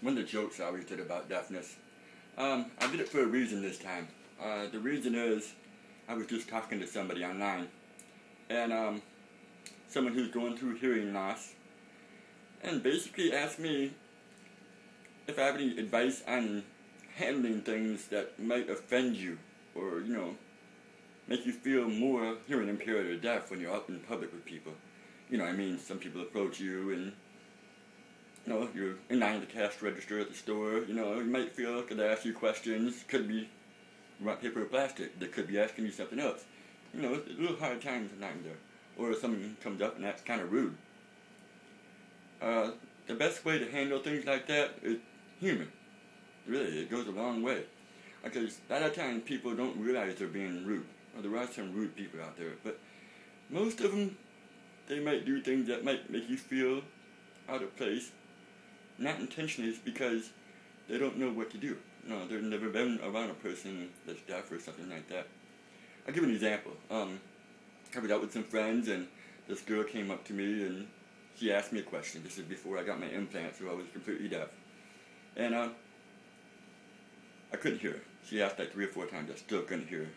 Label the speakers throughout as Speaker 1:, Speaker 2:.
Speaker 1: one of the jokes I always did about deafness. I did it for a reason this time. The reason is I was just talking to somebody online, and someone who's going through hearing loss, and basically asked me if I have any advice on handling things that might offend you, or make you feel more hearing impaired or deaf when you're out in public with people. I mean, some people approach you and you're in line at the cash register at the store. You might feel like they ask you questions. Could be rock, paper, or plastic. They could be asking you something else. It's a little hard time sometimes there. Or someone comes up and that's kind of rude. The best way to handle things like that is humor. Really, it goes a long way. Because a lot of times people don't realize they're being rude. Well, there are some rude people out there, but most of them, they might do things that might make you feel out of place. Not intentionally, it's because they don't know what to do. They've never been around a person that's deaf or something like that. I'll give an example. I was out with some friends, and this girl came up to me, and she asked me a question. This is before I got my implants, so I was completely deaf. And I couldn't hear her. She asked like 3 or 4 times. I still couldn't hear her.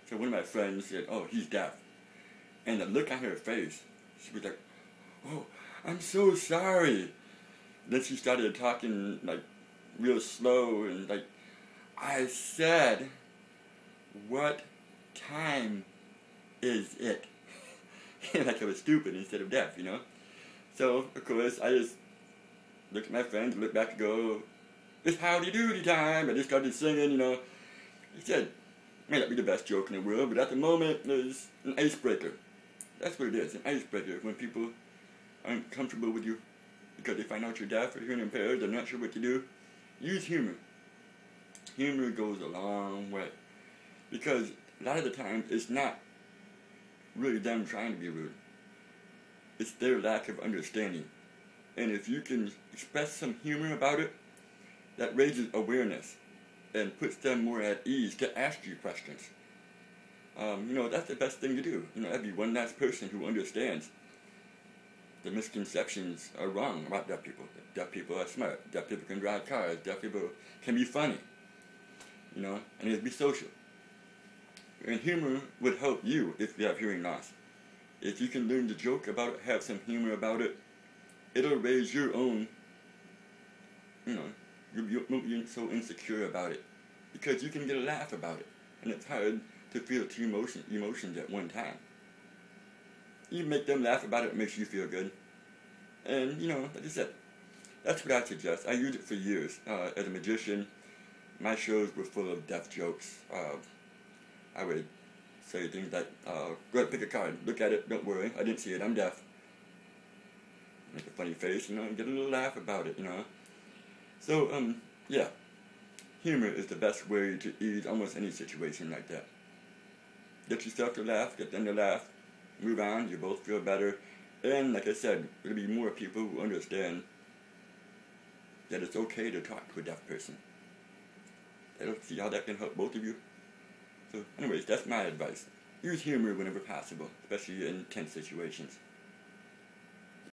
Speaker 1: So one of my friends said, "Oh, he's deaf." And the look on her face, she was like, "Oh, I'm so sorry." Then she started talking like real slow and like, "I said, what time is it?" Like I was stupid instead of deaf, So, of course, I just looked at my friends, looked back and go, "It's howdy doody time." I just started singing, He said, may not be the best joke in the world, but at the moment, it's an icebreaker. That's what it is, an icebreaker. When people aren't comfortable with you because they find out you're deaf or hearing impaired, they're not sure what to do, use humor. Humor goes a long way. Because a lot of the times, it's not really them trying to be rude. It's their lack of understanding. And if you can express some humor about it, that raises awareness and puts them more at ease to ask you questions. That's the best thing to do. That'd be one last person who understands the misconceptions are wrong about deaf people. Deaf people are smart. Deaf people can drive cars. Deaf people can be funny. And it'd be social. And humor would help you if you have hearing loss. If you can learn to joke about it, have some humor about it, it'll raise your own, you won't be so insecure about it. Because you can get a laugh about it. And it's hard to feel 2 emotions at one time. You make them laugh about it, it makes you feel good. And, like I said, that's what I suggest. I used it for years. As a magician, my shows were full of deaf jokes. I would say things like, go ahead, pick a card, look at it, don't worry, I didn't see it, I'm deaf. Make a funny face, and get a little laugh about it, So, yeah, humor is the best way to ease almost any situation like that. Get yourself to laugh, get them to laugh, move on, you both feel better, and like I said, there'll be more people who understand that it's okay to talk to a deaf person. I don't see how that can help both of you. So anyways, that's my advice. Use humor whenever possible, especially in tense situations.